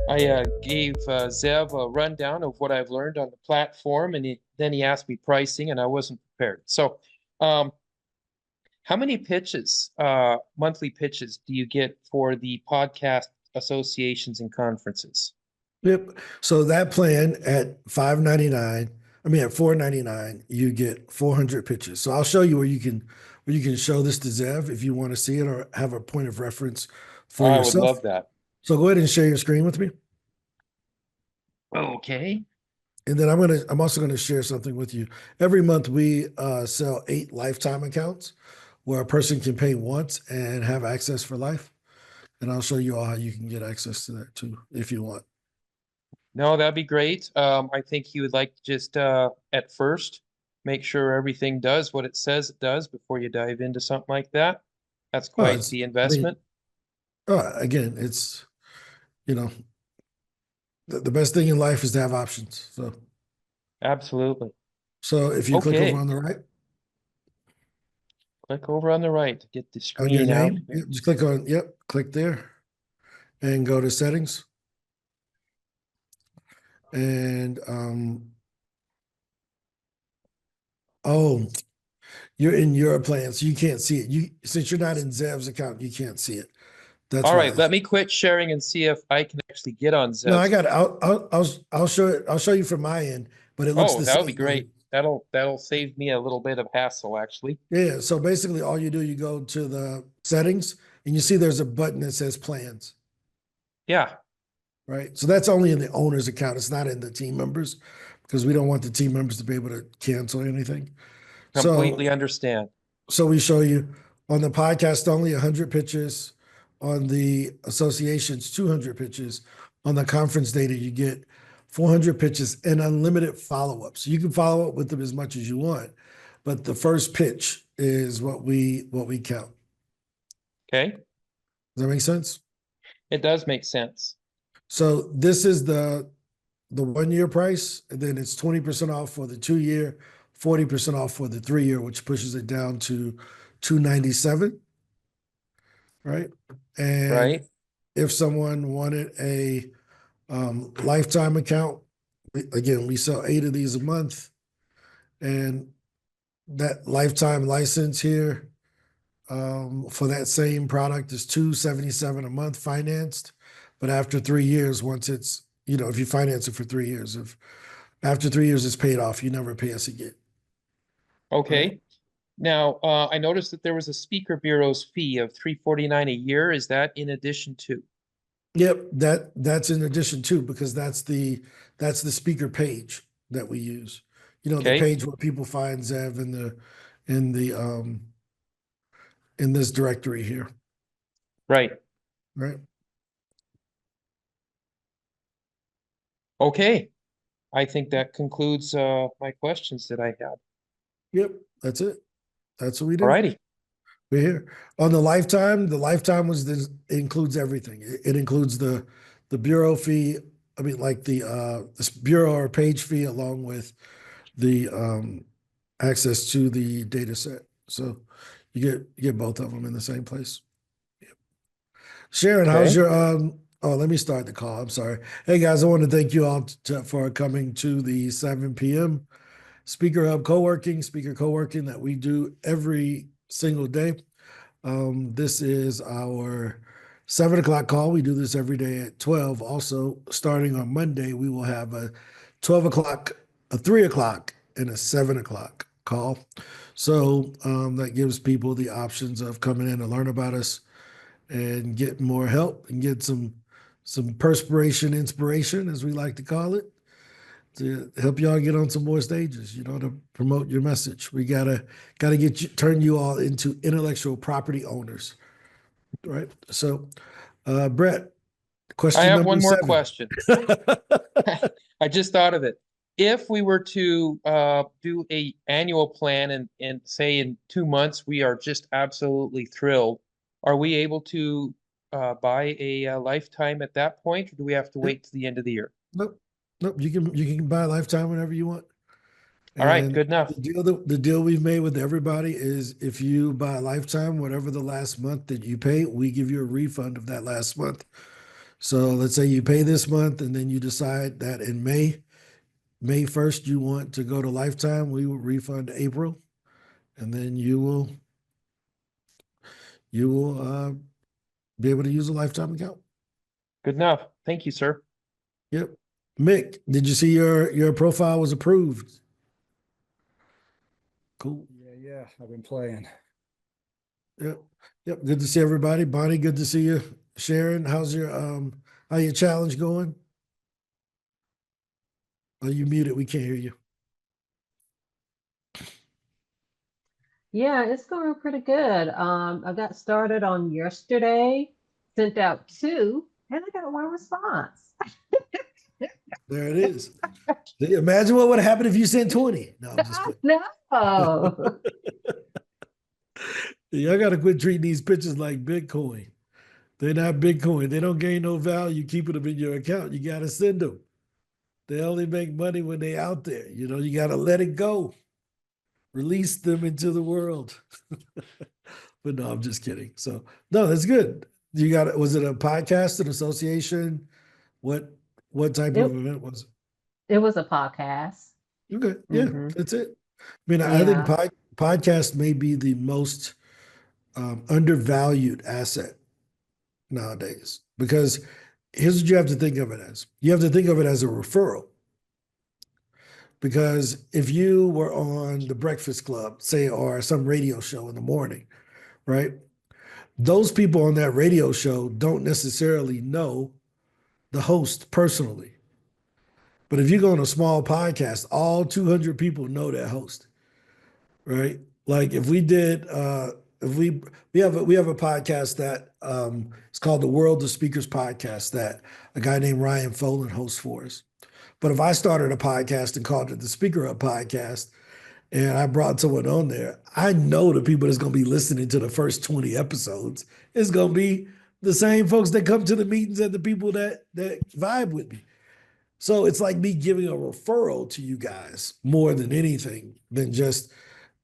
I gave Zev a rundown of what I've learned on the platform, and then he asked me pricing, and I wasn't prepared. So, um, how many pitches, monthly pitches, do you get for the podcast associations and conferences? Yep. So that plan at $5.99, I mean at $4.99, you get 400 pitches. So I'll show you where you can show this to Zev if you want to see it or have a point of reference for I would yourself. love that. So go ahead and share your screen with me. Okay. And then I'm also gonna share something with you. Every month we sell 8 lifetime accounts where a person can pay once and have access for life. And I'll show you all how you can get access to that too if you want. No, that'd be great. I think he would like to just at first make sure everything does what it says it does before you dive into something like that. That's Oh, quite the I mean, investment. again, it's you know, the best thing in life is to have options. Absolutely. So if you click over Okay. on the right Click over on the right to get the on your screen out name, here. just click on, yep, click there and go to settings. And oh, you're in your plan, so you can't see it. Since you're not in Zev's account, you can't see it. That's All why. right, let me quit sharing and see if I can actually get on No, I Zev's. got it. I'll show it. I'll show you from my end, but it looks Oh, the that would be same on you. great. That'll save me a little bit of hassle, actually. Yeah. So basically, all you do, you go to the settings, and you see there's a button that says plans. Yeah, Right? So that's only in the owner's account. It's not in the team members because we don't want the team members to be able to cancel anything. So, completely understand. so we show you on the podcast only 100 pitches, on the associations 200 pitches, on the conference data you get 400 pitches and unlimited follow-ups. You can follow up with them as much as you want, but the first pitch is what we count. Okay, Does that make sense? it does make sense. So this is the 1 year price, and then it's 20% off for the 2 year, 40% off for the 3 year, which pushes it down to 297, right? And Right? if someone wanted a lifetime account, again, we sell 8 of these a month, and that lifetime license here for that same product is 277 a month financed. But after 3 years, once it's, if you finance it for 3 years, if after 3 years it's paid off, you never pay us again. Right? Okay. Now, I noticed that there was a speaker bureau's fee of $349 a year. Is that in addition to? Yep, that's in addition to, because that's the speaker page that we use. The Okay, page where people find Zev in the in this directory here, right. right? Okay. I think that concludes my questions that I had. Yep, that's it. That's what we All do. righty. We're here on the lifetime. The lifetime includes everything. It includes the bureau fee. I mean, like the bureau or page fee, along with the access to the data set. So you get both of them in the same place. Yep. Sharon, how's Okay. your oh, let me start the call. I'm sorry. Hey guys, I want to thank you all for coming to the 7 p.m. SpeakerHub speaker co-working that we do every single day. This is our 7 o'clock call. We do this every day at 12. Also, starting on Monday, we will have a 12 o'clock, a 3 o'clock, and a 7 o'clock call. So that gives people the options of coming in to learn about us and get more help and get some perspiration, inspiration, as we like to call it, to help y'all get on some more stages, to promote your message. We gotta turn you all into intellectual property owners, right? So, Brett, I question have number one more 7. question. I just thought of it. If we were to do a annual plan and say in 2 months we are just absolutely thrilled, are we able to buy a lifetime at that point, or do we have to Yep. wait to the end of the year? Nope. Nope. You can buy a lifetime whenever you want. All right, And good enough. the deal we've made with everybody is if you buy a lifetime, whatever the last month that you pay, we give you a refund of that last month. So let's say you pay this month and then you decide that in May 1st, you want to go to lifetime, we will refund April, and then you will be able to use a lifetime account. Good enough. Thank you, sir. Yep. Mick, did you see your profile was approved? Cool. Yeah, I've been playing. Yep. Yep. Good to see everybody. Bonnie, good to see you. Sharon, how's your challenge going? Oh, you muted. We can't hear you. Yeah, it's going pretty good. I got started on yesterday, sent out 2, and I got 1 response. There it is. Imagine what would happen if you sent 20. No, I'm just kidding. No. Y'all got to quit treating these pictures like Bitcoin. They're not Bitcoin. They don't gain no value keeping them in your account. You got to send them. They only make money when they out there. You know, you got to let it go. Release them into the world. But no, I'm just kidding. So no, that's good. You got it. Was it a podcast, an association? What type of event was It was a podcast. it? Okay, yeah, Mhm. that's it. I mean, I think Yeah. podcast may be the most undervalued asset nowadays, because here's what you have to think of it as. You have to think of it as a referral. Because if you were on the Breakfast Club, say, or some radio show in the morning, right? Those people on that radio show don't necessarily know the host personally. But if you go on a small podcast, all 200 people know that host, right? Like if we did, if we have a podcast that it's called the World of Speakers podcast that a guy named Ryan Folan hosts for us. But if I started a podcast and called it the SpeakerHub podcast, and I brought someone on there, I know the people that's going to be listening to the first 20 episodes is going to be the same folks that come to the meetings and the people that vibe with me. So it's like me giving a referral to you guys more than anything than just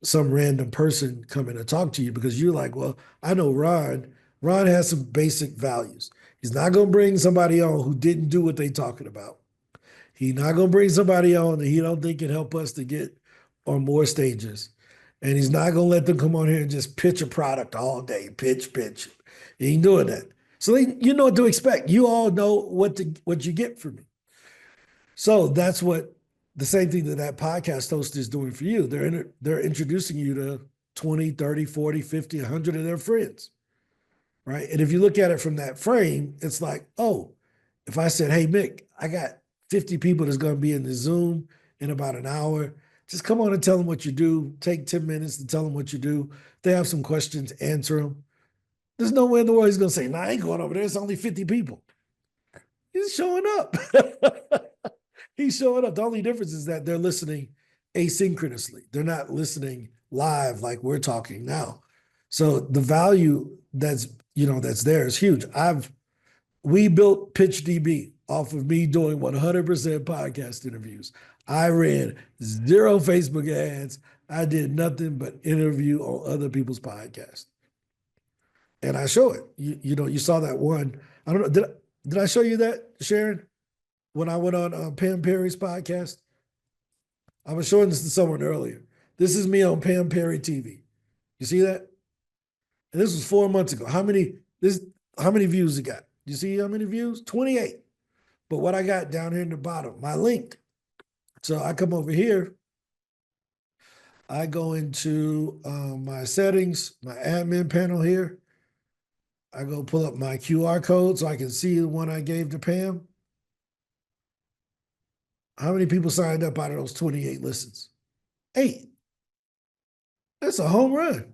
some random person coming to talk to you, because you're like, well, I know Ron. Ron has some basic values. He's not going to bring somebody on who didn't do what they talking about. He's not going to bring somebody on that he don't think can help us to get on more stages. And he's not going to let them come on here and just pitch a product all day, pitch. He ain't doing that. So you know what to expect. You all know what you get from me. So that's what the same thing that podcast host is doing for you. They're introducing you to 20, 30, 40, 50, 100 of their friends, right? And if you look at it from that frame, it's like, oh, if I said, hey, Mick, I got 50 people that's going to be in the Zoom in about an hour. Just come on and tell them what you do. Take 10 minutes to tell them what you do. If they have some questions, answer them. There's no way in the world he's going to say, nah, I ain't going over there. It's only 50 people. He's showing up. He's showing up. The only difference is that they're listening asynchronously. They're not listening live like we're talking now. So the value that's there is huge. We built PitchDB off of me doing 100% podcast interviews. I ran 0 Facebook ads. I did nothing but interview on other people's podcasts. And I show it. You saw that one. I don't know. Did I show you that, Sharon? When I went on Pam Perry's podcast? I was showing this to someone earlier. This is me on Pam Perry TV. You see that? And this was 4 months ago. How many views it got? You see how many views? 28. But what I got down here in the bottom, my link. So I come over here. I go into my settings, my admin panel here. I go pull up my QR code so I can see the one I gave to Pam. How many people signed up out of those 28 listens? 8. That's a home run.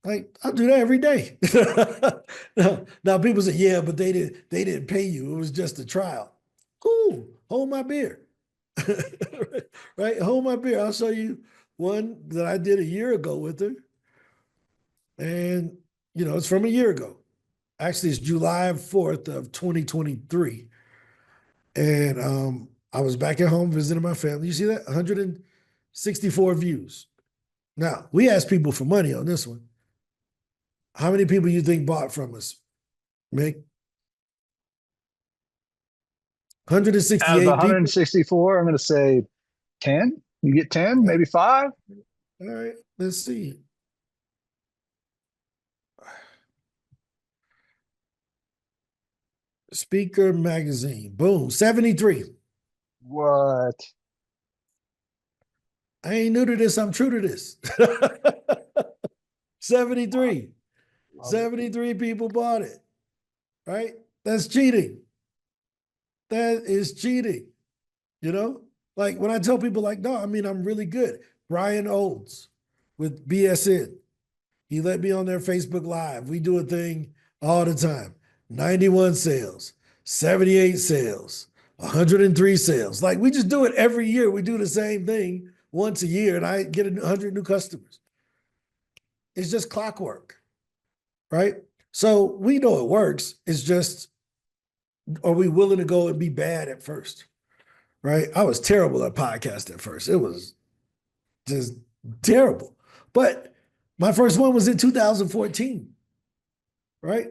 Like, I'll do that every day. Now people say, yeah, but they didn't pay you. It was just a trial. Cool. Hold my beer. Right? Hold my beer. I'll show you one that I did a year ago with her. And, it's from a year ago. Actually, it's July 4th of 2023. And I was back at home visiting my family. You see that? 164 views. Now, we asked people for money on this one. How many people you think bought from us, Mick? Out of 168 people. 164, I'm going to say 10. You get 10, maybe 5. All right, let's see. Speaker Magazine. Boom, 73. What? I ain't new to this. I'm true to this. 73. 73 people bought it. Right? That's cheating. That is cheating. You know? Like when I tell people, like, no, I mean, I'm really good. Brian Olds with BSN. He let me on their Facebook Live. We do a thing all the time. 91 sales, 78 sales, 103 sales. Like we just do it every year. We do the same thing once a year, and I get 100 new customers. It's just clockwork, right? So we know it works. It's just, are we willing to go and be bad at first, right? I was terrible at podcast at first. It was just terrible. But my first one was in 2014, right?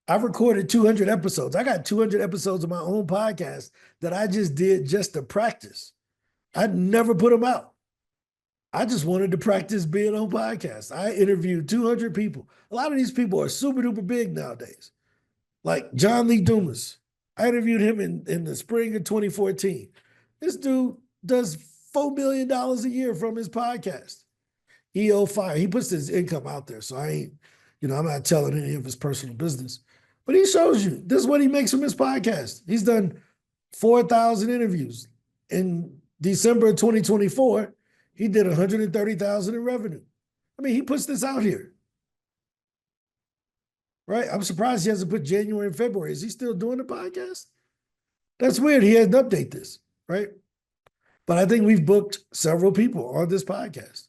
I've recorded 200 episodes. I got 200 episodes of my own podcast that I just did just to practice. I'd never put them out. I just wanted to practice being on podcasts. I interviewed 200 people. A lot of these people are super duper big nowadays. Like John Lee Dumas. I interviewed him in the spring of 2014. This dude does $4 million a year from his podcast. EO Fire. He puts his income out there. So I ain't, I'm not telling any of his personal business. But he shows you this is what he makes from his podcast. He's done 4,000 interviews. In December of 2024, he did 130,000 in revenue. I mean, he puts this out here. Right? I'm surprised he hasn't put January and February. Is he still doing the podcast? That's weird. He had to update this, right? But I think we've booked several people on this podcast,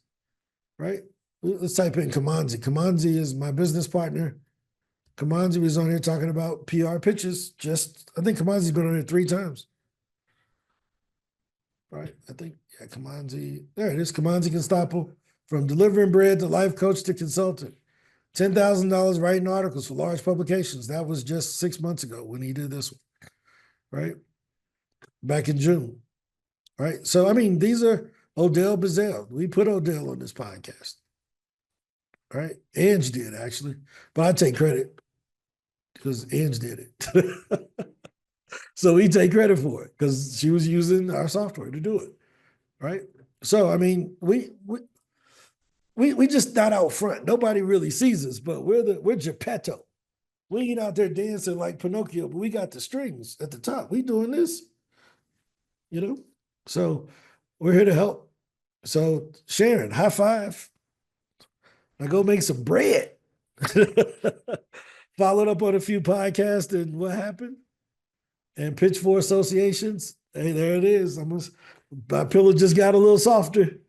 right? Let's type in Kamanzi. Kamanzi is my business partner. Kamanzi was on here talking about PR pitches. I think Kamanzi's been on here 3 times. Right? I think, yeah, Kamanzi. There it is. Kamanzi Constable. From delivering bread to life coach to consultant. $10,000 writing articles for large publications. That was just 6 months ago when he did this one. Right? Back in June. Right? So, I mean, these are Odell Bazell. We put Odell on this podcast. Right? Ange did, actually. But I take credit because Ange did it. So we take credit for it because she was using our software to do it. Right? So, I mean, we just not out front. Nobody really sees us, but we're Geppetto. We ain't out there dancing like Pinocchio, but we got the strings at the top. We doing this, So we're here to help. So Sharon, high five. Now go make some bread. Followed up on a few podcasts and what happened? And pitch for associations. Hey, there it is. My pillow just got a little softer.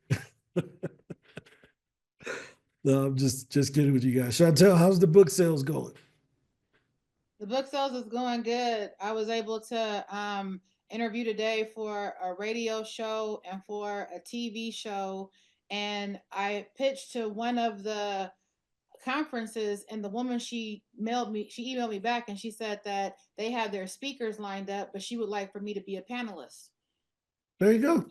No, I'm just kidding with you guys. Chantel, how's the book sales going? The book sales is going good. I was able to interview today for a radio show and for a TV show. And I pitched to one of the conferences, and the woman, she emailed me back, and she said that they had their speakers lined up, but she would like for me to be a panelist. There you go.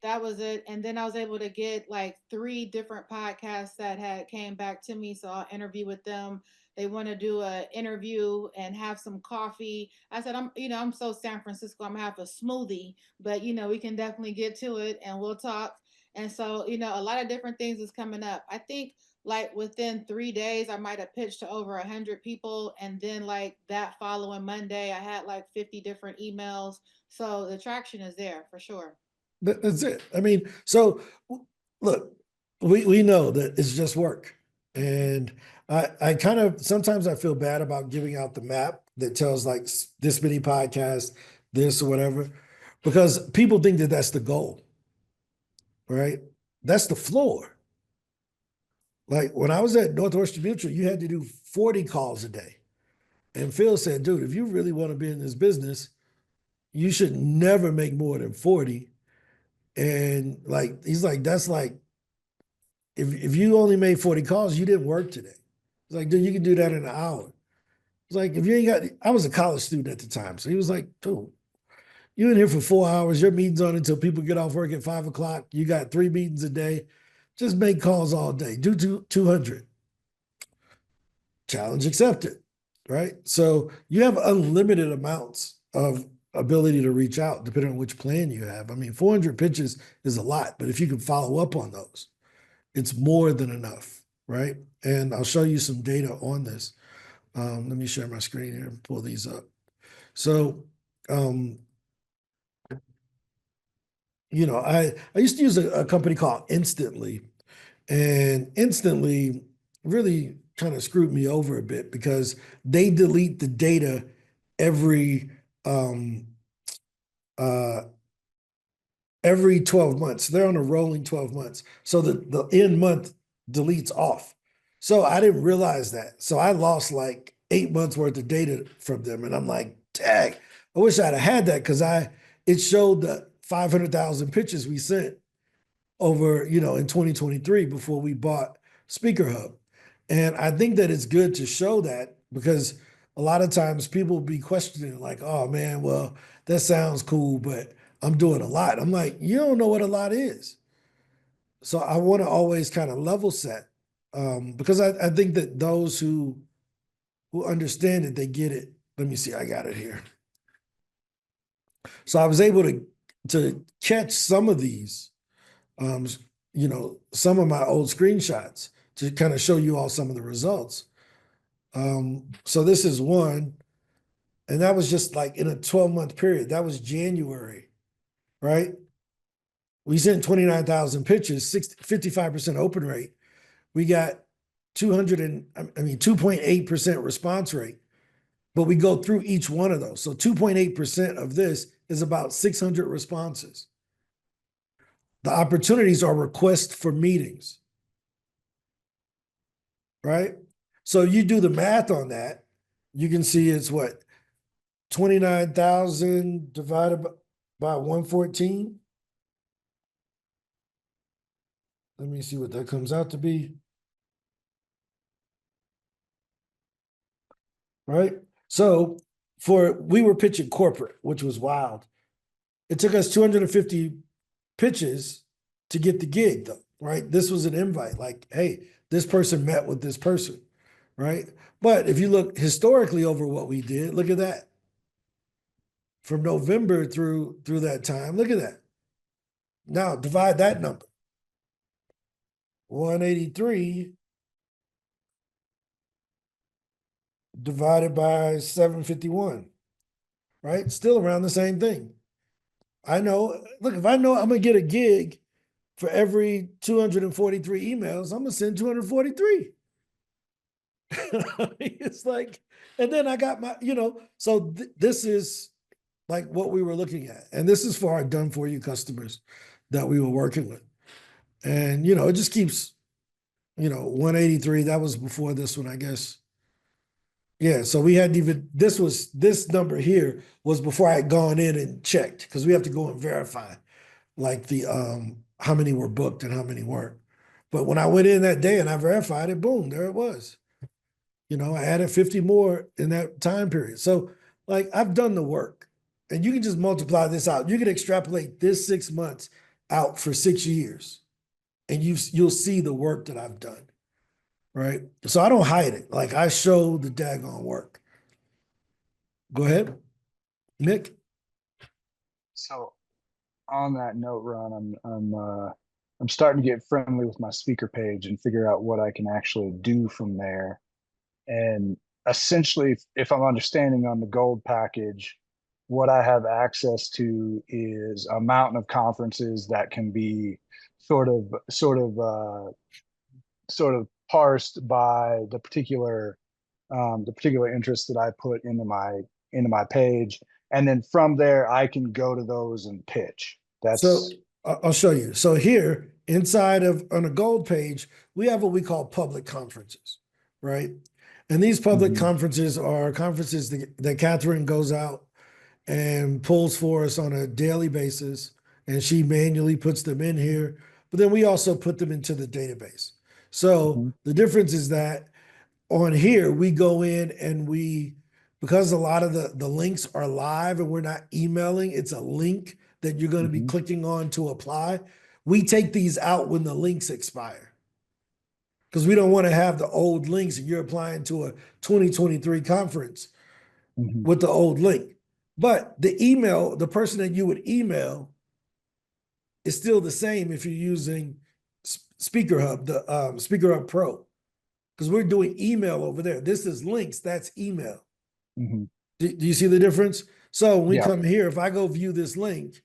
That was it. And then I was able to get like 3 different podcasts that had came back to me. So I'll interview with them. They want to do an interview and have some coffee. I said, I'm so San Francisco, I'm gonna have a smoothie, but we can definitely get to it and we'll talk. And so, a lot of different things is coming up. I think like within 3 days, I might have pitched to over 100 people. And then like that following Monday, I had like 50 different emails. So the traction is there for sure. That's it. I mean, so look, we know that it's just work. And I kind of, sometimes I feel bad about giving out the map that tells like this many podcasts, this or whatever, because people think that that's the goal, right? That's the floor. Like when I was at Northwestern Mutual, you had to do 40 calls a day. And Phil said, dude, if you really want to be in this business, you should never make more than 40. And like, he's like, that's like, if you only made 40 calls, you didn't work today. He's like, dude, you can do that in an hour. It's like, if you ain't got, I was a college student at the time. So he was like, dude, You're in here for 4 hours. Your meeting's on until people get off work at 5 o'clock. You got 3 meetings a day. Just make calls all day. Do 200. Challenge accepted, right? So you have unlimited amounts of ability to reach out depending on which plan you have. I mean, 400 pitches is a lot, but if you can follow up on those, it's more than enough, right? And I'll show you some data on this. Let me share my screen here and pull these up. So, you know, I used to use a company called Instantly, and Instantly really kind of screwed me over a bit because they delete the data every 12 months. They're on a rolling 12 months. So the end month deletes off. So I didn't realize that. So I lost like 8 months worth of data from them. And I'm like, dang, I wish I'd have had that because it showed the 500,000 pitches we sent over, you know, in 2023 before we bought SpeakerHub. And I think that it's good to show that because a lot of times people will be questioning like, oh man, well, that sounds cool, but I'm doing a lot. I'm like, you don't know what a lot is. So I want to always kind of level set because I think that those who understand it, they get it. Let me see, I got it here. So I was able to catch some of these, you know, some of my old screenshots to kind of show you all some of the results. So this is one, and that was just like in a 12-month period. That was January, right? We sent 29,000 pitches, 55% open rate. We got 2.8% response rate, but we go through each one of those. So 2.8% of this is about 600 responses. The opportunities are requests for meetings, right? So you do the math on that, you can see it's what, 29,000 divided by 114. Let me see what that comes out to be. Right? So we were pitching corporate, which was wild. It took us 250 pitches to get the gig though, right? This was an invite, like, hey, this person met with this person, right? But if you look historically over what we did, look at that. From November through that time, look at that. Now divide that number. 183 divided by 751, right? Still around the same thing. I know, look, if I know I'm gonna get a gig for every 243 emails, I'm gonna send 243. It's like, and then I got my, you know, so this is like what we were looking at. And this is for our done for you customers that we were working with. And, you know, it just keeps, you know, 183, that was before this one, I guess. Yeah, so we hadn't even, this number here was before I had gone in and checked, because we have to go and verify like the, how many were booked and how many weren't. But when I went in that day and I verified it, boom, there it was. You know, I added 50 more in that time period. So like I've done the work and you can just multiply this out. You can extrapolate this 6 months out for 6 years and you'll see the work that I've done, right? So I don't hide it. Like I show the daggone work. Go ahead, Nick. So on that note, Ron, I'm starting to get friendly with my speaker page and figure out what I can actually do from there. And essentially, if I'm understanding on the gold package, what I have access to is a mountain of conferences that can be sort of parsed by the particular interest that I put into my page, and then from there I can go to those and pitch. So I'll show you. So here inside of on a gold page, we have what we call public conferences, right? And these public conferences are conferences that Catherine goes out and pulls for us on a daily basis, and she manually puts them in here. But then we also put them into the database. So the difference is that on here, we go in and we because a lot of the links are live and we're not emailing, it's a link that you're going to be Mhm. clicking on to apply. We take these out when the links expire because we don't want to have the old links and you're applying to a 2023 conference Mhm. with the old link. But the email, the person that you would email is still the same if you're using SpeakerHub, the SpeakerHub Pro, because we're doing email over there. This is links, that's email. Mhm. Do you see the difference? So when we Yeah. come here, if I go view this link,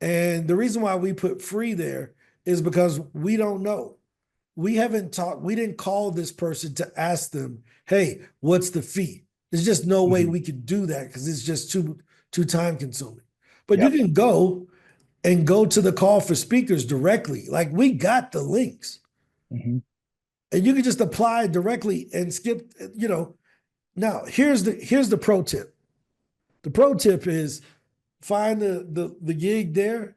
and the reason why we put free there is because we don't know. We haven't talked, we didn't call this person to ask them, hey, what's the fee? There's just no way Mhm. we could do that because it's just too time consuming. But Yep. you can go to the call for speakers directly. Like we got the links. Mhm. And you can just apply directly and skip, Now here's the pro tip. The pro tip is find the gig there,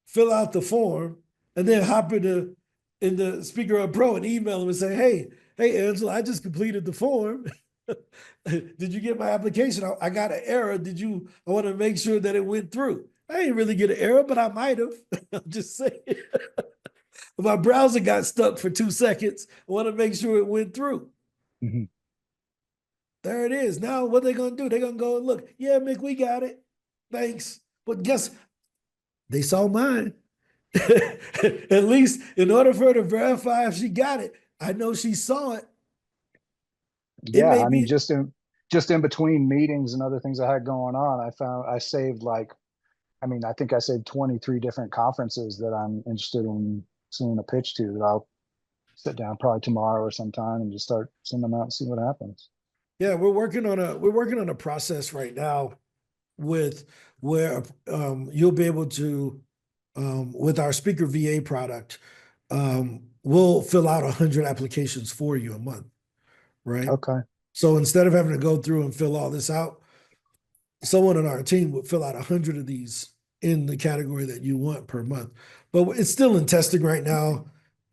fill out the form, and then hop in the SpeakerHub Pro and email them and say, hey, Angela, I just completed the form. Did you get my application? I got an error. I want to make sure that it went through. I didn't really get an error, but I might have. I'm just saying. My browser got stuck for 2 seconds. I want to make sure it went through. Mhm. There it is. Now what they gonna do? They're gonna go and look. Yeah, Mick, we got it. Thanks. But guess they saw mine. At least in order for her to verify if she got it, I know she saw it. It Yeah, may I mean, be just in between meetings and other things I had going on, I saved I think I saved 23 different conferences that I'm interested in seeing a pitch to that I'll sit down probably tomorrow or sometime and just start sending them out and see what happens. yeah, we're working on a process right now with where you'll be able to with our Speaker VA product, we'll fill out 100 applications for you a month, right? Okay. So instead of having to go through and fill all this out, someone on our team would fill out 100 of these in the category that you want per month. But it's still in testing right now,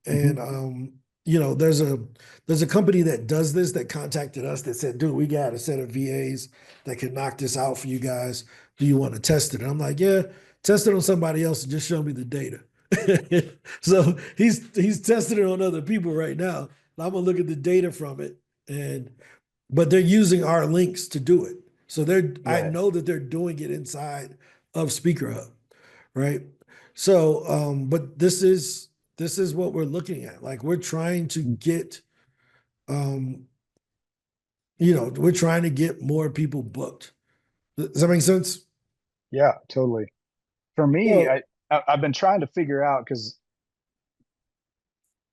and there's a company that does this that contacted us that said, "Dude, we got a set of VAs that can knock this out for you guys. Do you want to test it?" And I'm like, "Yeah, test it on somebody else and just show me the data." So he's testing it on other people right now. And I'm gonna look at the data from it, but they're using our links to do it. So I Yeah. know that they're doing it inside of SpeakerHub, right? So, but this is what we're looking at. Like we're trying to get, we're trying to get more people booked. Does that make sense? Yeah, totally. For me, Well, I've been trying to figure out because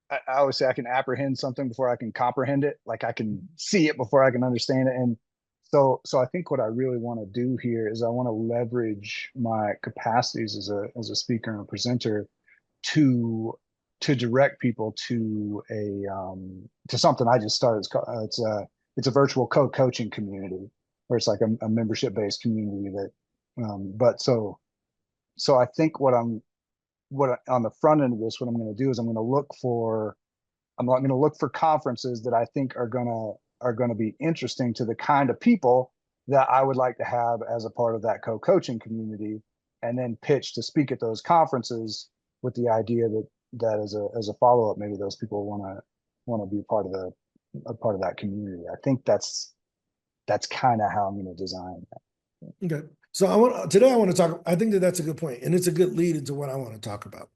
I always say I can apprehend something before I can comprehend it. Like I can see it before I can understand it. And so I think what I really want to do here is I want to leverage my capacities as a speaker and a presenter to direct people to to something I just started. It's a virtual co-coaching community where it's like a membership based community that but so I think on the front end of this, what I'm going to do is I'm going to look for conferences that I think are going to be interesting to the kind of people that I would like to have as a part of that co-coaching community, and then pitch to speak at those conferences with the idea that as a follow-up, maybe those people want to be a part of that community. I think that's kind of how I'm going to design that. okay. So I want to talk. I think that that's a good point, and it's a good lead into what I want to talk about.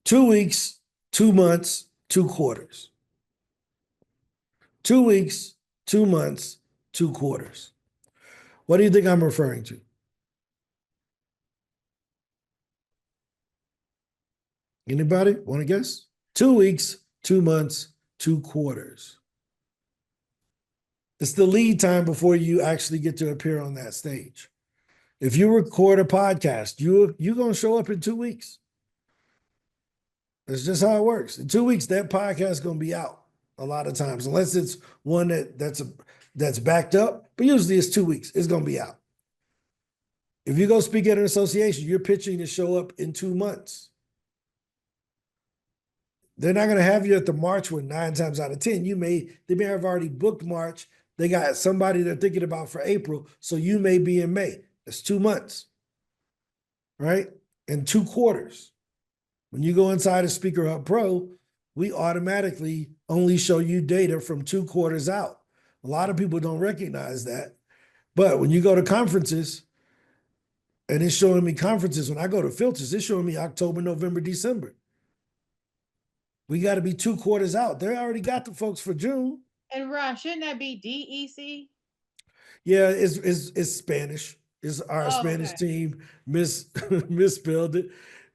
2 weeks, 2 months, 2 quarters. 2 weeks, 2 months, 2 quarters. What do you think I'm referring to? Anybody want to guess? 2 weeks, 2 months, 2 quarters. It's the lead time before you actually get to appear on that stage. If you record a podcast, you're going to show up in 2 weeks. That's just how it works. In 2 weeks, that podcast is going to be out a lot of times, unless it's one that's backed up. But usually it's 2 weeks. It's going to be out. If you go speak at an association, you're pitching to show up in 2 months. They're not going to have you at the March one 9 times out of 10. They may have already booked March, They got somebody they're thinking about for April, so you may be in May. That's 2 months, right? And 2 quarters. When you go inside of SpeakerHub Pro, we automatically only show you data from 2 quarters out. A lot of people don't recognize that. But when you go to conferences, and it's showing me conferences, when I go to filters, it's showing me October, November, December. We got to be 2 quarters out. They already got the folks for June. And Ron, shouldn't that be DEC? Yeah, it's Spanish. It's our Spanish okay. team misspelled it.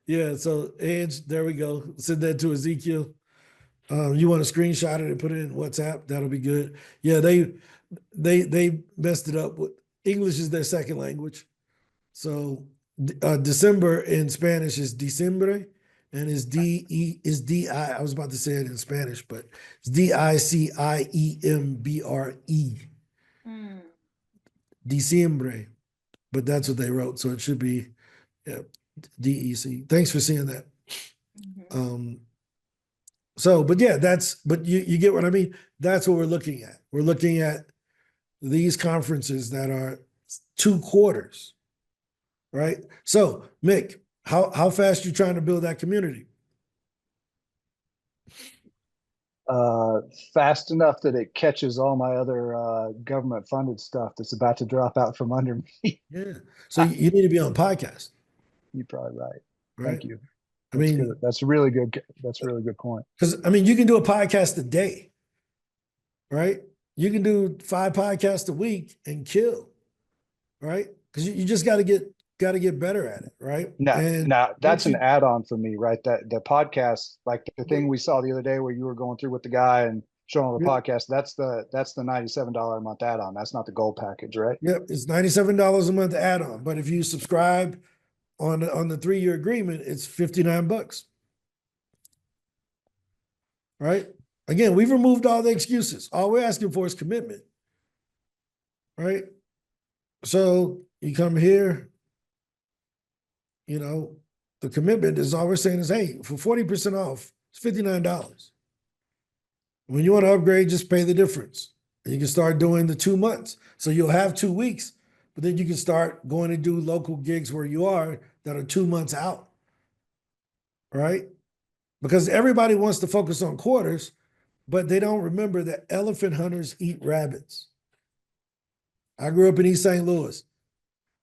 Yeah, so Ange, there we go. Send that to Ezekiel. You want to screenshot it and put it in WhatsApp? That'll be good. Yeah, they messed it up. English is their second language. So December in Spanish is diciembre, and is D-I. I was about to say it in Spanish, but it's D-I-C-I-E-M-B-R-E. Diciembre. But that's what they wrote. So it should be D-E-C. Thanks for seeing that. But yeah, but you get what I mean? That's what we're looking at. We're looking at these conferences that are 2 quarters. Right? So, Mick, how fast you trying to build that community? Fast enough that it catches all my other government funded stuff that's about to drop out from under me. Yeah. So you need to be on podcast. You're probably right. Right? Thank you. I mean, that's a really good. That's a really good point. Because I mean, you can do a podcast a day, right? You can do 5 podcasts a week and kill, right? Because you just got to get better at it, right? Now that's an add-on for me, right? That the podcast, like the thing we saw the other day where you were going through with the guy and showing the podcast, that's the $97 a month add-on. That's not the gold package, right? Yep, it's $97 a month add-on. But if you subscribe on the 3-year agreement, it's $59. Right? Again, we've removed all the excuses. All we're asking for is commitment. Right? So you come here. You know, the commitment is all we're saying is, hey, for 40% off, it's $59. When you want to upgrade, just pay the difference. And you can start doing the 2 months. So you'll have 2 weeks, but then you can start going to do local gigs where you are that are 2 months out. Right? Because everybody wants to focus on quarters, but they don't remember that elephant hunters eat rabbits. I grew up in East St. Louis.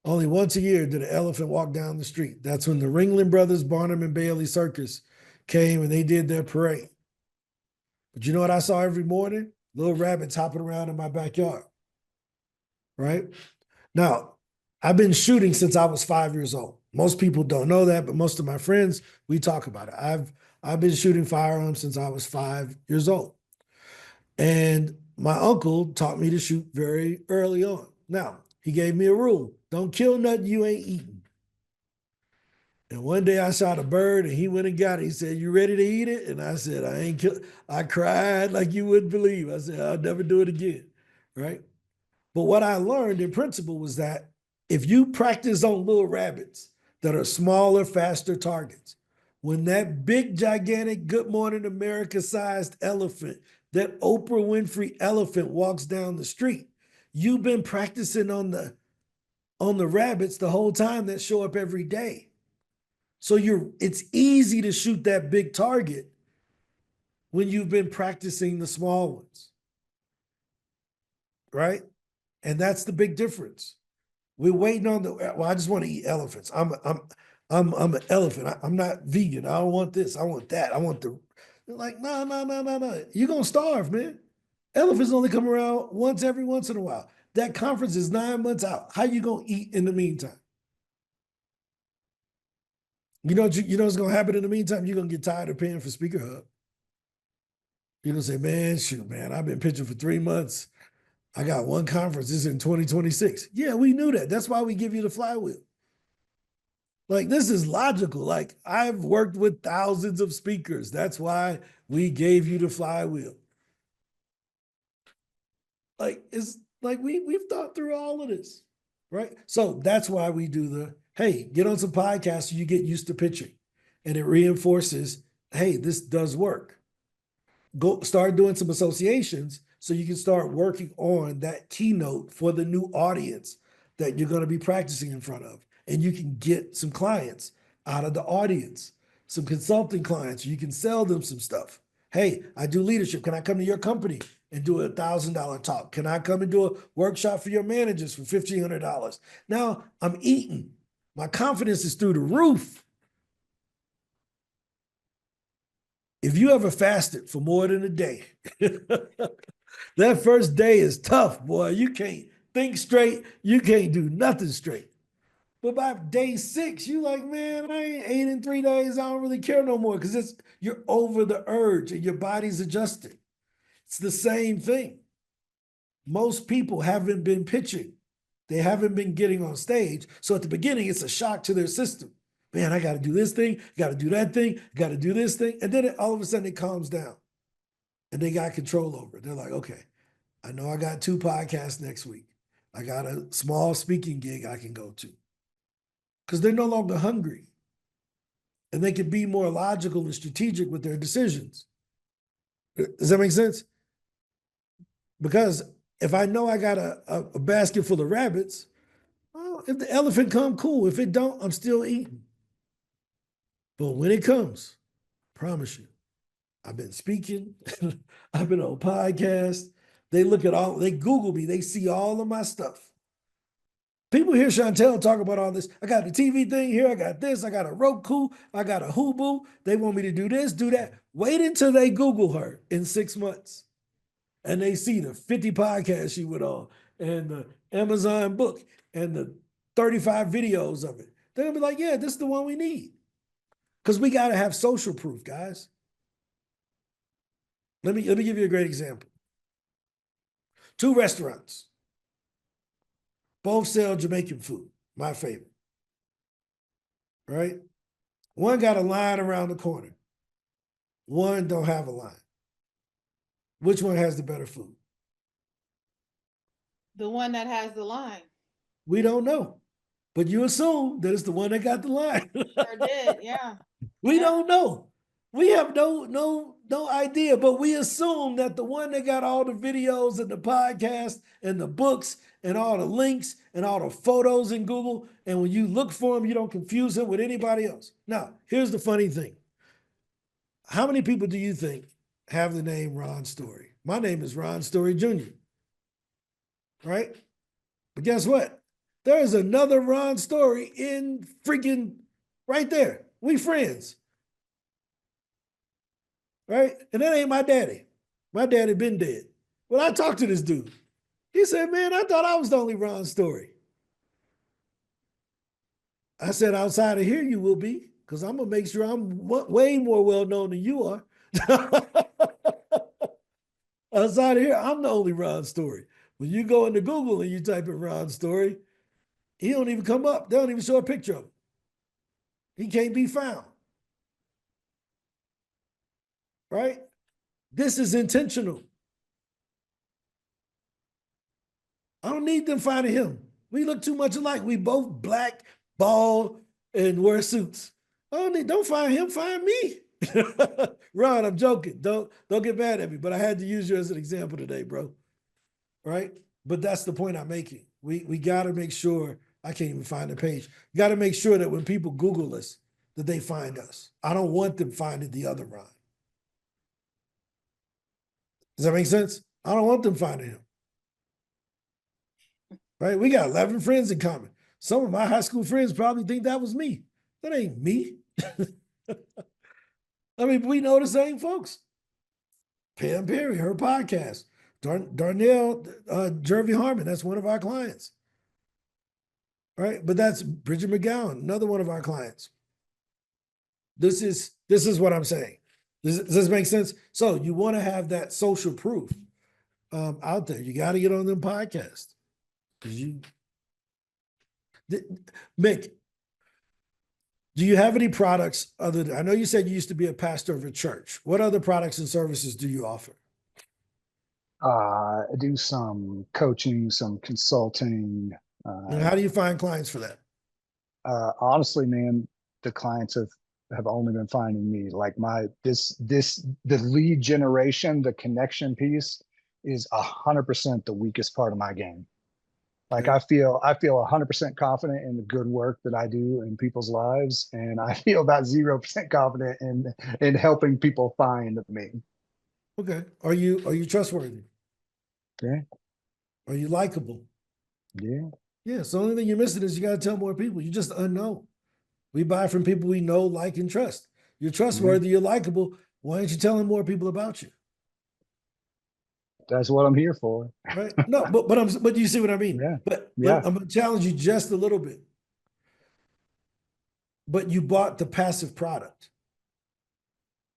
Only once a year did an elephant walk down the street. That's when the Ringling Brothers, Barnum and Bailey Circus came and they did their parade. But you know what I saw every morning? Little rabbits hopping around in my backyard. Right? Now, I've been shooting since I was 5 years old. Most people don't know that, but most of my friends, we talk about it. I've been shooting firearms since I was 5 years old. And my uncle taught me to shoot very early on. Now, he gave me a rule. Don't kill nothing you ain't eating. And one day I shot a bird and he went and got it. He said, "You ready to eat it?" And I said, "I ain't kill." I cried like you wouldn't believe. I said, "I'll never do it again." Right? But what I learned in principle was that if you practice on little rabbits that are smaller, faster targets, when that big, gigantic Good Morning America sized elephant, that Oprah Winfrey elephant walks down the street, you've been practicing on the rabbits the whole time that show up every day. So it's easy to shoot that big target when you've been practicing the small ones. Right? And that's the big difference. We're waiting on I just want to eat elephants. I'm an elephant. I'm not vegan. I don't want this. I want that. I want the, like, no. You're going to starve, man. Elephants only come around once in a while. That conference is 9 months out. How you going to eat in the meantime? You know what's going to happen in the meantime? You're going to get tired of paying for SpeakerHub. You're going to say, "Man, shoot, man, I've been pitching for 3 months. I got one conference. This is in 2026. Yeah, we knew that. That's why we give you the flywheel. Like, this is logical. Like, I've worked with thousands of speakers. That's why we gave you the flywheel. Like, it's like we've thought through all of this, right? So that's why we do hey, get on some podcasts so you get used to pitching. And it reinforces, hey, this does work. Go start doing some associations so you can start working on that keynote for the new audience that you're going to be practicing in front of. And you can get some clients out of the audience, some consulting clients. You can sell them some stuff. Hey, I do leadership. Can I come to your company and do a $1,000 talk? Can I come and do a workshop for your managers for $1,500? Now I'm eating. My confidence is through the roof. If you ever fasted for more than a day, that first day is tough, boy. You can't think straight. You can't do nothing straight. But by day 6, you like, man, I ain't ate in 3 days. I don't really care no more because you're over the urge and your body's adjusting. It's the same thing. Most people haven't been pitching. They haven't been getting on stage. So at the beginning, it's a shock to their system. Man, I got to do this thing, got to do that thing, got to do this thing. And then all of a sudden it calms down and they got control over it. They're like, okay, I know I got 2 podcasts next week. I got a small speaking gig I can go to. Because they're no longer hungry. And they can be more logical and strategic with their decisions. Does that make sense? Because if I know I got a basket full of rabbits, well, if the elephant come, cool. If it don't, I'm still eating. But when it comes, I promise you, I've been speaking, I've been on podcasts. They look at they Google me, they see all of my stuff. People hear Chantel talk about all this. I got the TV thing here. I got this. I got a Roku. I got a Hubu. They want me to do this, do that. Wait until they Google her in 6 months. And they see the 50 podcasts she went on and the Amazon book and the 35 videos of it. They're going to be like, yeah, this is the one we need. Because we got to have social proof, guys. Let me give you a great example. 2 restaurants. Both sell Jamaican food, my favorite, right? One got a line around the corner. One don't have a line. Which one has the better food? The one that has the line. We don't know, but you assume that it's the one that got the line. Sure did, yeah. We don't know. We have no idea, but we assume that the one that got all the videos and the podcast and the books and all the links and all the photos in Google, and when you look for them, you don't confuse him with anybody else. Now, here's the funny thing. How many people do you think have the name Ron Story? My name is Ron Story Jr., right? But guess what? There is another Ron Story in freaking right there. We friends. Right? And that ain't my daddy. My daddy been dead. Well, I talked to this dude. He said, man, I thought I was the only Ron Story. I said, outside of here, you will be, because I'm going to make sure I'm way more well-known than you are. Outside of here, I'm the only Ron Story. When you go into Google and you type in Ron Story, he don't even come up. They don't even show a picture of him. He can't be found. Right? This is intentional. I don't need them finding him. We look too much alike. We both black, bald, and wear suits. Don't find him, find me. Ron, I'm joking. Don't get mad at me, but I had to use you as an example today, bro. Right? But that's the point I'm making. We got to make sure, I can't even find the page. You got to make sure that when people Google us, that they find us. I don't want them finding the other Ron. Does that make sense? I don't want them finding him. Right? We got 11 friends in common. Some of my high school friends probably think that was me. That ain't me. I mean, we know the same folks. Pam Perry, her podcast. Darnell Jervy Harmon, that's one of our clients. Right? But that's Bridget McGowan, another one of our clients. This is what I'm saying. Does this make sense? So you want to have that social proof out there. You got to get on them podcasts. Mick, do you have any products other than, I know you said you used to be a pastor of a church. What other products and services do you offer? I do some coaching, some consulting. And how do you find clients for that? Honestly, man, the clients have only been finding me. Like the lead generation, the connection piece is 100% the weakest part of my game. Like Okay. I feel 100% confident in the good work that I do in people's lives, and I feel about 0% confident in helping people find me. Okay. Are you trustworthy? Okay. Are you likable? Yeah. Yeah. So the only thing you're missing is you got to tell more people. You're just unknown. We buy from people we know, like, and trust. You're trustworthy. You're likable. Why aren't you telling more people about you? That's what I'm here for. Right? No, but you see what I mean. Yeah. But Yeah. I'm gonna challenge you just a little bit. But you bought the passive product.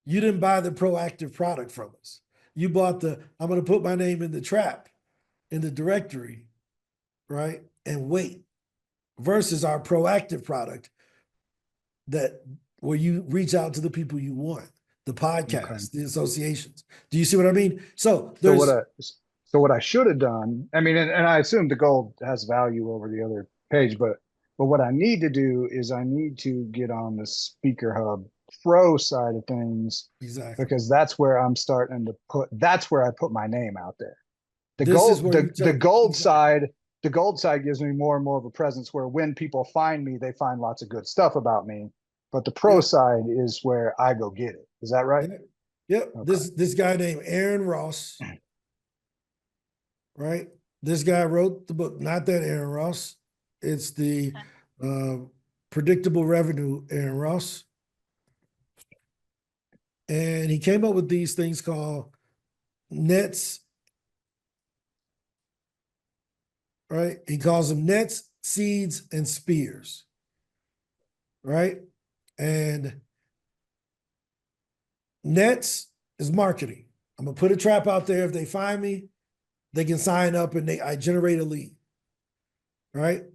You didn't buy the proactive product from us. You bought the, I'm gonna put my name in the trap, in the directory, right? And wait, versus our proactive product that where you reach out to the people you want, the podcasts, Okay. the associations. Do you see what I mean? So So there's what I should have done, I mean, and I assume the gold has value over the other page, but what I need to do is I need to get on the SpeakerHub Pro side of things, exactly. because that's where I'm starting to that's where I put my name out there. The This is gold, where you the tell gold exactly. side, the gold side gives me more and more of a presence where when people find me, they find lots of good stuff about me. But the pro Yeah. side is where I go get it. Is that right? Yeah. Yep. Okay. This guy named Aaron Ross, right? This guy wrote the book, not that Aaron Ross. It's the predictable revenue Aaron Ross. And he came up with these things called nets, right? He calls them nets, seeds, and spears, right? And nets is marketing. I'm gonna put a trap out there. If they find me, they can sign up and I generate a lead, right?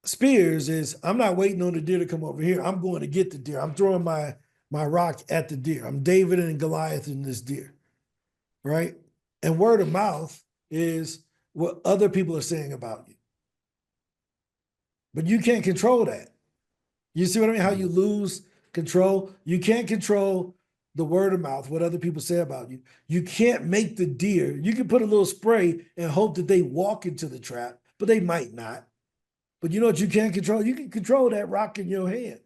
Spears is I'm not waiting on the deer to come over here. I'm going to get the deer. I'm throwing my rock at the deer. I'm David and Goliath in this deer, right? And word of mouth is what other people are saying about you. But you can't control that. You see what I mean? How you lose control? You can't control the word of mouth, what other people say about you. You can't make the deer. You can put a little spray and hope that they walk into the trap, but they might not. But you know what you can't control? You can control that rock in your hand.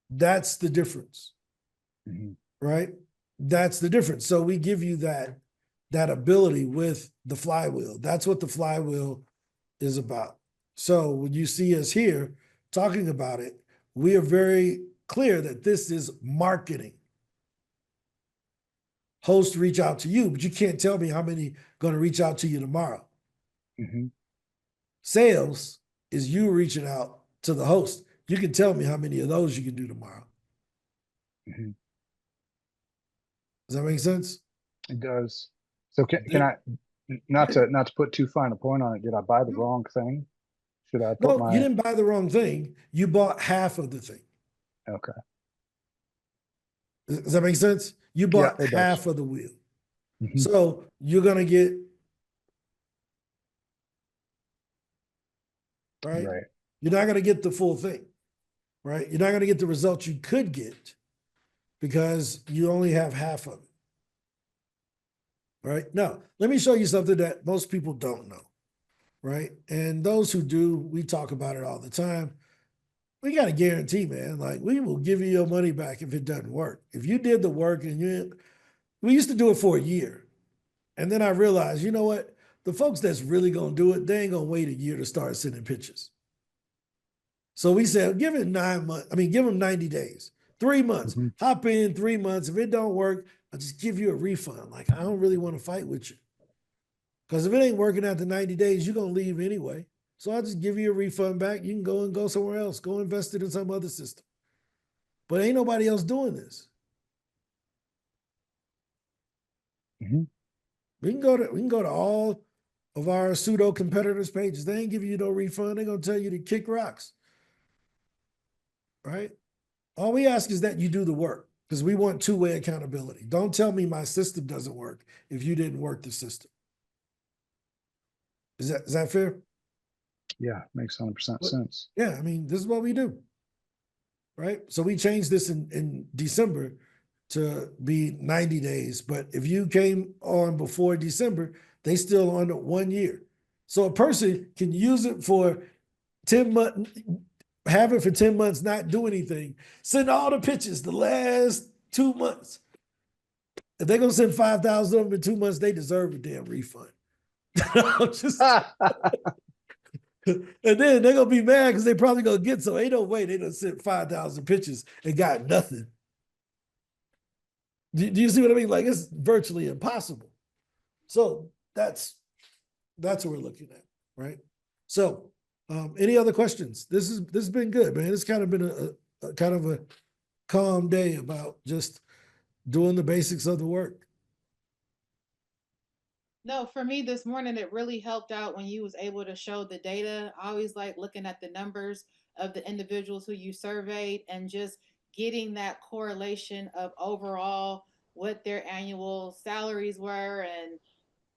That's the difference, right? That's the difference. So we give you that ability with the flywheel. That's what the flywheel is about. So when you see us here talking about it, we are very clear that this is marketing. Hosts reach out to you, but you can't tell me how many going to reach out to you tomorrow. Sales is you reaching out to the host. You can tell me how many of those you can do tomorrow. Does that make sense? It does. So can I, not to put too fine a point on it, did I buy the wrong thing? Should I put No, you didn't buy the wrong thing. You bought half of the thing. Okay. Does that make sense? You Yeah, bought it half does. of the wheel. So you're going to get, right? Right. You're not going to get the full thing, right? You're not going to get the results you could get because you only have half of it. Right? Now, let me show you something that most people don't know, right? And those who do, we talk about it all the time. We got a guarantee, man. Like, we will give you your money back if it doesn't work. If you did the work and we used to do it for a year. And then I realized, you know what? The folks that's really going to do it, they ain't going to wait a year to start sending pictures. So we said, give it 9 months. I mean, give them 90 days, 3 months. Hop in 3 months. If it don't work, I'll just give you a refund. Like, I don't really want to fight with you. Because if it ain't working after 90 days, you're going to leave anyway. So I'll just give you a refund back. You can go somewhere else. Go invest it in some other system. But ain't nobody else doing this. We can go to all of our pseudo competitors' pages. They ain't giving you no refund. They're gonna tell you to kick rocks. Right? All we ask is that you do the work because we want two-way accountability. Don't tell me my system doesn't work if you didn't work the system. Is that fair? Yeah, makes 100% sense. Yeah, I mean, this is what we do. Right? So we changed this in December to be 90 days. But if you came on before December, they still on 1 year. So a person can use it for 10 months, have it for 10 months, not do anything. Send all the pictures the last 2 months. If they're gonna send 5,000 of them in 2 months, they deserve a damn refund. I'm just, and then they're gonna be mad because they probably gonna get some. Ain't no way they done sent 5,000 pictures and got nothing. Do you see what I mean? Like, it's virtually impossible. So that's what we're looking at, right? So, any other questions? This has been good, man. It's kind of been a kind of a calm day about just doing the basics of the work. No, for me this morning, it really helped out when you was able to show the data. I always like looking at the numbers of the individuals who you surveyed and just getting that correlation of overall what their annual salaries were and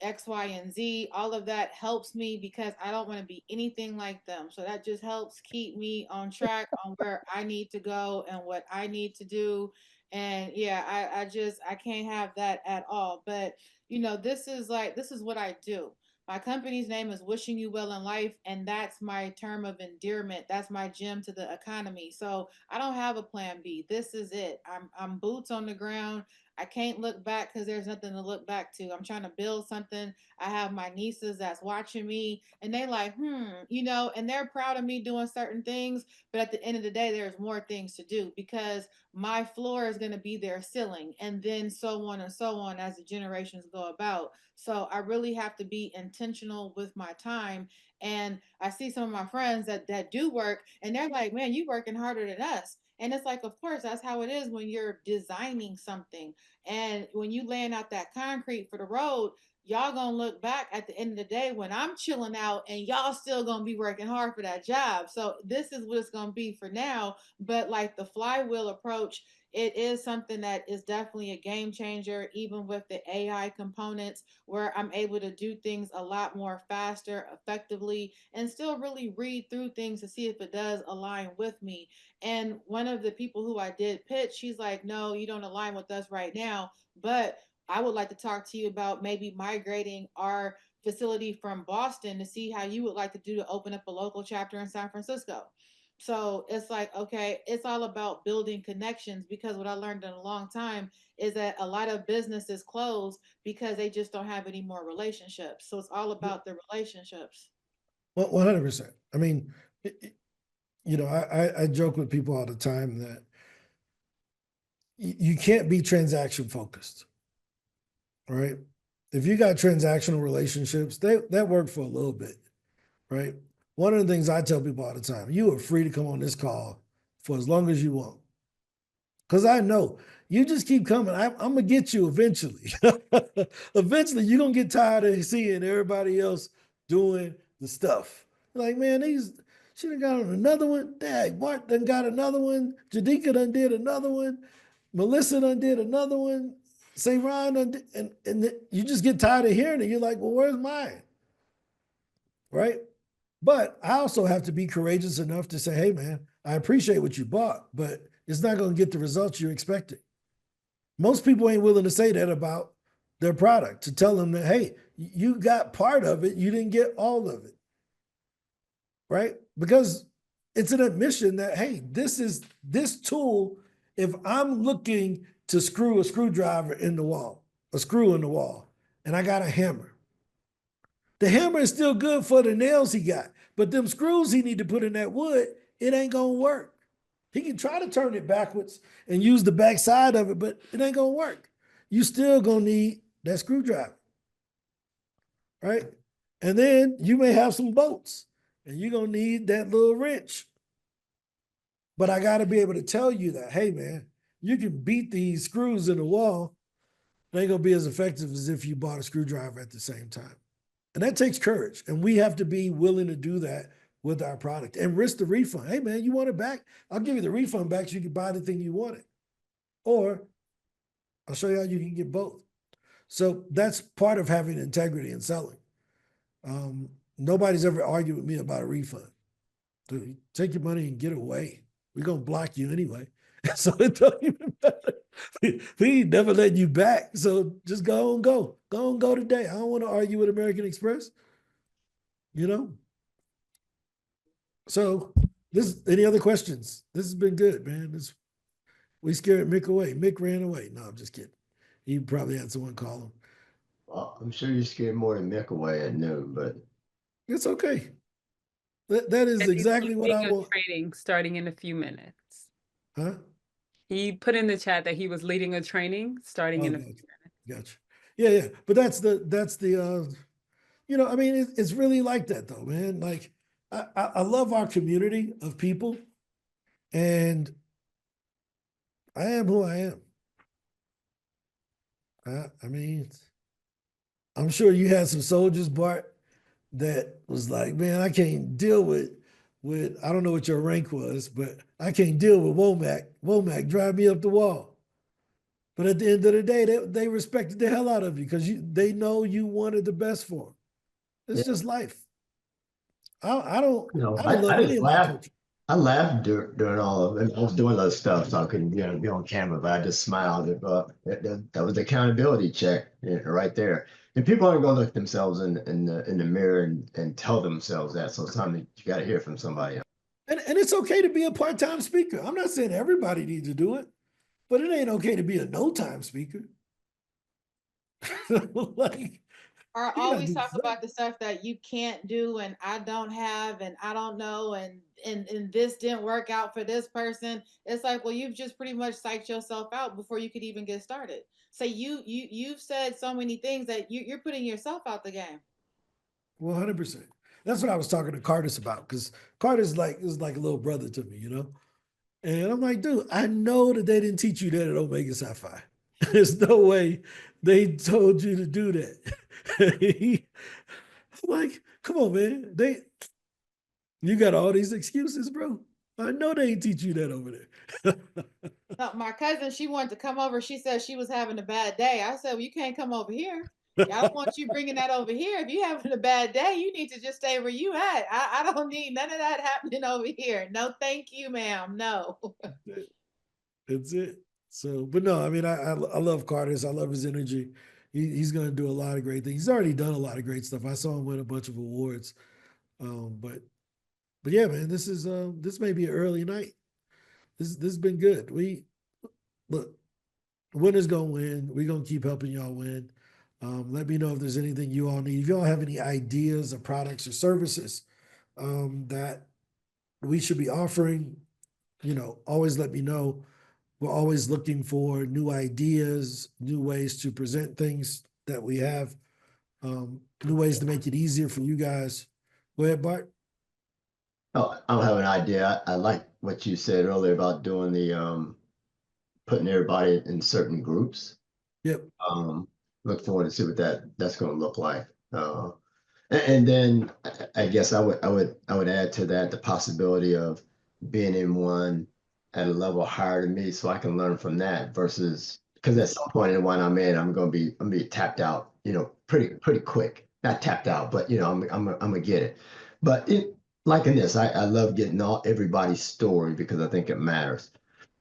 X, Y, and Z. All of that helps me because I don't want to be anything like them. So that just helps keep me on track on where I need to go and what I need to do. And yeah, I can't have that at all. But this is what I do. My company's name is Wishing You Well in Life, and that's my term of endearment. That's my gem to the economy. So I don't have a plan B. This is it. I'm boots on the ground. I can't look back because there's nothing to look back to. I'm trying to build something. I have my nieces that's watching me and they like, and they're proud of me doing certain things. But at the end of the day, there's more things to do because my floor is going to be their ceiling and then so on and so on as the generations go about. So I really have to be intentional with my time. And I see some of my friends that do work and they're like, man, you working harder than us. And it's like, of course, that's how it is when you're designing something. And when you laying out that concrete for the road, y'all gonna look back at the end of the day when I'm chilling out and y'all still gonna be working hard for that job. So this is what it's gonna be for now. But like the flywheel approach, it is something that is definitely a game changer, even with the AI components, where I'm able to do things a lot more faster, effectively, and still really read through things to see if it does align with me. And one of the people who I did pitch, she's like, no, you don't align with us right now, but I would like to talk to you about maybe migrating our facility from Boston to see how you would like to do to open up a local chapter in San Francisco. So it's like, okay, it's all about building connections because what I learned in a long time is that a lot of businesses close because they just don't have any more relationships. So it's all about the relationships. Well, 100%. I mean, I joke with people all the time that you can't be transaction focused, right? If you got transactional relationships, that work for a little bit, right? One of the things I tell people all the time, you are free to come on this call for as long as you want. Because I know you just keep coming. I'm going to get you eventually. Eventually, you're going to get tired of seeing everybody else doing the stuff. Like, man, she done got on another one. Dang, Mark done got another one. Jadika done did another one. Melissa done did another one. Say Ron done did, and you just get tired of hearing it. You're like, well, where's mine? Right? But I also have to be courageous enough to say, hey, man, I appreciate what you bought, but it's not going to get the results you're expecting. Most people ain't willing to say that about their product, to tell them that, hey, you got part of it, you didn't get all of it. Right? Because it's an admission that, hey, this tool, if I'm looking to screw a screwdriver in the wall, a screw in the wall, and I got a hammer, the hammer is still good for the nails he got, but them screws he need to put in that wood, it ain't gonna work. He can try to turn it backwards and use the back side of it, but it ain't gonna work. You still gonna need that screwdriver, right? And then you may have some bolts and you're gonna need that little wrench. But I gotta be able to tell you that, hey man, you can beat these screws in the wall. They ain't gonna be as effective as if you bought a screwdriver at the same time. And that takes courage. And we have to be willing to do that with our product and risk the refund. Hey man, you want it back? I'll give you the refund back so you can buy the thing you wanted. Or I'll show you how you can get both. So that's part of having integrity in selling. Nobody's ever argued with me about a refund. Dude, take your money and get away. We're gonna block you anyway. So it doesn't even matter. We ain't never letting you back. So just go and go. Go and go today. I don't want to argue with American Express. You know? So any other questions? This has been good, man. We scared Mick away. Mick ran away. No, I'm just kidding. He probably had someone call him. Well, I'm sure you scared more than Mick away at noon, but It's okay. That is And he's exactly what I leading a want. training starting in a few minutes. Huh? He put in the chat that he was leading a training starting in a few minutes. Gotcha. Yeah. But that's the I mean, it's really like that though, man. Like I love our community of people, and I am who I am. I mean, I'm sure you had some soldiers, Bart, that was like, man, I can't deal with I don't know what your rank was, but I can't deal with Womack. Womack drive me up the wall. But at the end of the day, they respected the hell out of you because they know you wanted the best for them. It's just life. I don't love any of my coaches. I laughed during all of it. I was doing other stuff, so I couldn't be on camera, but I just smiled. That was the accountability check right there. And people aren't going to look themselves in the mirror and tell themselves that. So sometimes you got to hear from somebody else. And it's okay to be a part-time speaker. I'm not saying everybody needs to do it, but it ain't okay to be a no-time speaker. Like, Or you always gotta talk do about the stuff that you can't do and I don't have and I don't know and this didn't work out for this person. It's like, well, you've just pretty much psyched yourself out before you could even get started. So you've said so many things that you're putting yourself out the game. 100%. That's what I was talking to Curtis about, because Curtis is like a little brother to me, you know? And I'm like, dude, I know that they didn't teach you that at Omega Sci-Fi. There's no way they told you to do that. I'm like, come on, man. You got all these excuses, bro. I know they ain't teach you that over there. No, my cousin, she wanted to come over. She said she was having a bad day. I said, well, you can't come over here. I don't want you bringing that over here. If you're having a bad day, you need to just stay where you at. I don't need none of that happening over here. No, thank you, ma'am. No. That's it. So, but no, I mean, I love Curtis. I love his energy. He's going to do a lot of great things. He's already done a lot of great stuff. I saw him win a bunch of awards. But yeah, man, this may be an early night. This has been good. Look, winner's gonna win. We're gonna keep helping y'all win. Let me know if there's anything you all need. If y'all have any ideas or products or services that we should be offering, always let me know. We're always looking for new ideas, new ways to present things that we have, new ways to make it easier for you guys. Go ahead, Bart. Oh, I don't have an idea. I like what you said earlier about doing the putting everybody in certain groups. Yep. Look forward to see what that's going to look like. And then I guess I would add to that the possibility of being in one at a level higher than me, so I can learn from that. Versus because at some point in the one I'm in, I'm gonna be tapped out, pretty quick. Not tapped out, but I'm gonna get it. But like in this, I love getting everybody's story because I think it matters.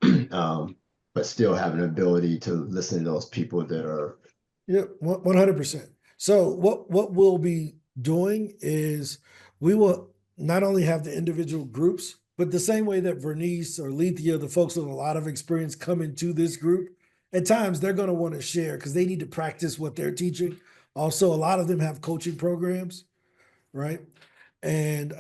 But still having the ability to listen to those people that are. Yep, 100%. So what we'll be doing is we will not only have the individual groups, but the same way that Vernice or Lethea, the folks with a lot of experience, come into this group, at times they're going to want to share because they need to practice what they're teaching. Also, a lot of them have coaching programs, right? And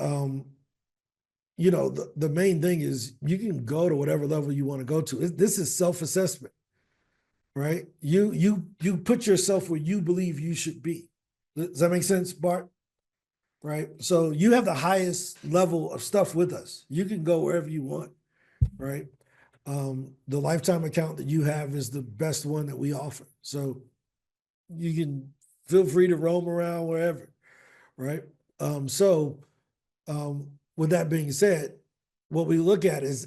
the main thing is you can go to whatever level you want to go to. This is self-assessment, right? You put yourself where you believe you should be. Does that make sense, Bart? Right? So you have the highest level of stuff with us. You can go wherever you want, right? The lifetime account that you have is the best one that we offer. So you can feel free to roam around wherever, right? With that being said, what we look at is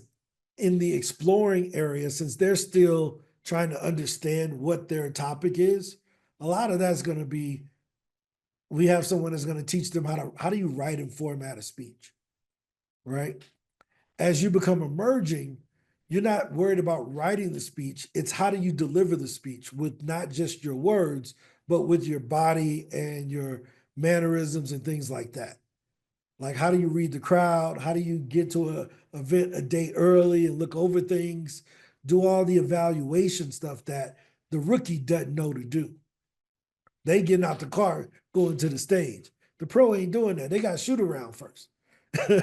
in the exploring area, since they're still trying to understand what their topic is, a lot of that's going to be, we have someone that's going to teach them how do you write and format a speech, right? As you become emerging, you're not worried about writing the speech. It's how do you deliver the speech with not just your words, but with your body and your mannerisms and things like that. Like, how do you read the crowd? How do you get to a event a day early and look over things? Do all the evaluation stuff that the rookie doesn't know to do. They getting out the car, going to the stage. The pro ain't doing that. They got to shoot around first,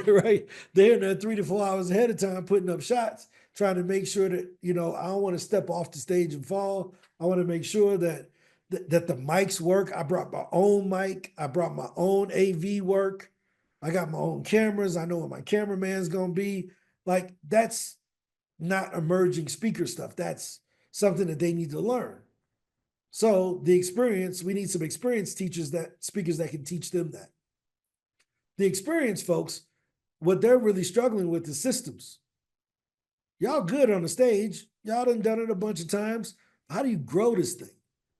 right? They're in there 3 to 4 hours ahead of time, putting up shots, trying to make sure that, I don't want to step off the stage and fall. I want to make sure that the mics work. I brought my own mic. I brought my own AV work. I got my own cameras. I know what my cameraman's going to be. Like, that's not emerging speaker stuff. That's something that they need to learn. So the experience, we need some experienced speakers that can teach them that. The experienced folks, what they're really struggling with is systems. Y'all good on the stage. Y'all done it a bunch of times. How do you grow this thing?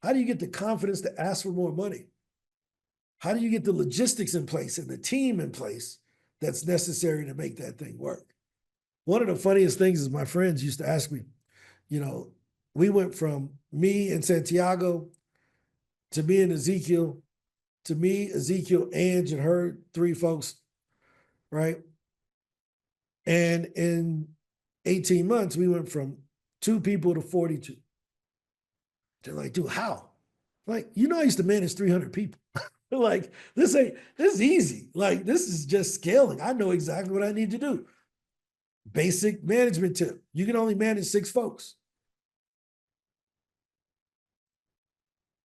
How do you get the confidence to ask for more money? How do you get the logistics in place and the team in place that's necessary to make that thing work? One of the funniest things is my friends used to ask me, we went from me and Santiago to me and Ezekiel to me, Ezekiel, Ange, and her 3 folks, right? And in 18 months, we went from 2 people to 42. They're like, dude, how? Like, I used to manage 300 people. Like, this is easy. Like, this is just scaling. I know exactly what I need to do. Basic management tip. You can only manage 6 folks.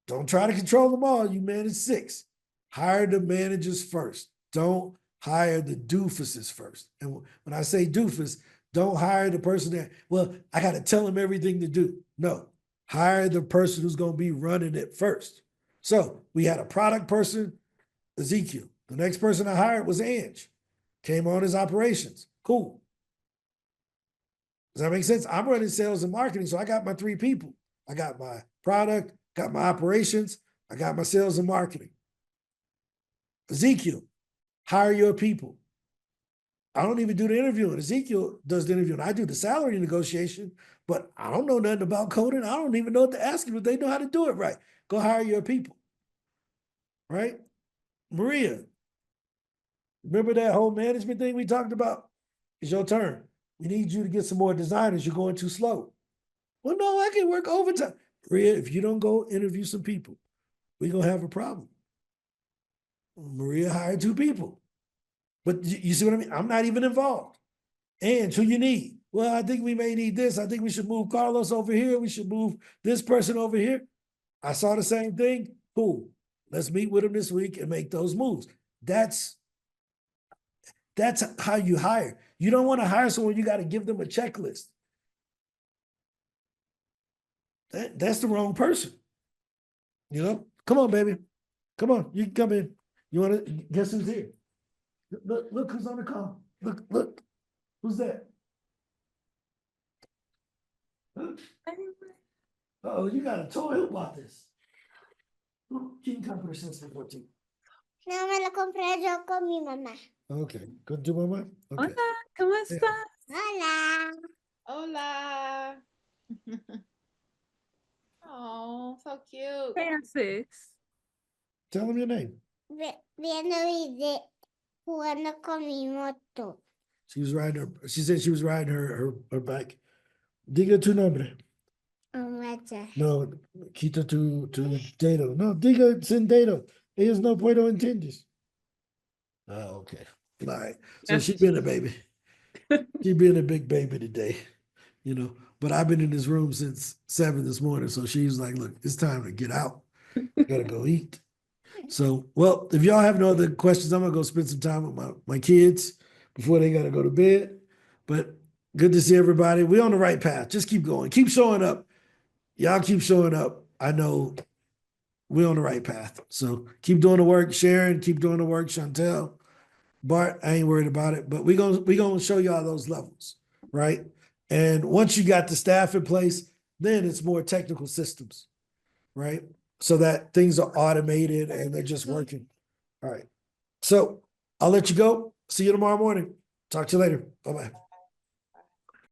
Don't try to control them all. You manage 6. Hire the managers first. Don't hire the doofuses first. And when I say doofus, don't hire the person that, I got to tell them everything to do. No, hire the person who's going to be running it first. So we had a product person, Ezekiel. The next person I hired was Ange. Came on as operations. Cool. Does that make sense? I'm running sales and marketing, so I got my 3 people. I got my product, got my operations, I got my sales and marketing. Ezekiel, hire your people. I don't even do the interviewing. Ezekiel does the interviewing. I do the salary negotiation, but I don't know nothing about coding. I don't even know what to ask them if they know how to do it right. Go hire your people, right? Maria, remember that whole management thing we talked about? It's your turn. We need you to get some more designers. You're going too slow. Well, no, I can work overtime. Maria, if you don't go interview some people, we're going to have a problem. Maria hired 2 people. But you see what I mean? I'm not even involved. And who you need? Well, I think we may need this. I think we should move Carlos over here. We should move this person over here. I saw the same thing. Cool. Let's meet with them this week and make those moves. That's how you hire. You don't want to hire someone, you got to give them a checklist. That's the wrong person. Come on, baby. Come on, you can come in. You want to guess who's here? Look who's on the call. Look. Who's that? Oh, you got a toy. Who bought this? ¿Quién compró ese por ti? No, me lo compré yo con mi mamá. Okay, go to mama. Okay. Hola, ¿cómo estás? Hola. Hola. Oh, so cute. Francis. Tell them your name. Viendo video, jugando con mi moto. She said she was riding her bike. Diga tu nombre. Macha. No, quita tu dedo. No, diga sin dedo. Ellos no puedo entiendes. Oh, okay. All right. So she been a baby. She been a big baby today, But I've been in this room since 7 this morning. So she's like, look, it's time to get out. Gotta go eat. So, well, if y'all have no other questions, I'm gonna go spend some time with my kids before they gotta go to bed. But good to see everybody. We're on the right path. Just keep going. Keep showing up. Y'all keep showing up. I know we're on the right path. So keep doing the work, Sharon. Keep doing the work, Chantel. Bart, I ain't worried about it. But we're gonna show y'all those levels, right? And once you got the staff in place, then it's more technical systems, right? So that things are automated and they're just working. All right. So I'll let you go. See you tomorrow morning. Talk to you later. Bye-bye.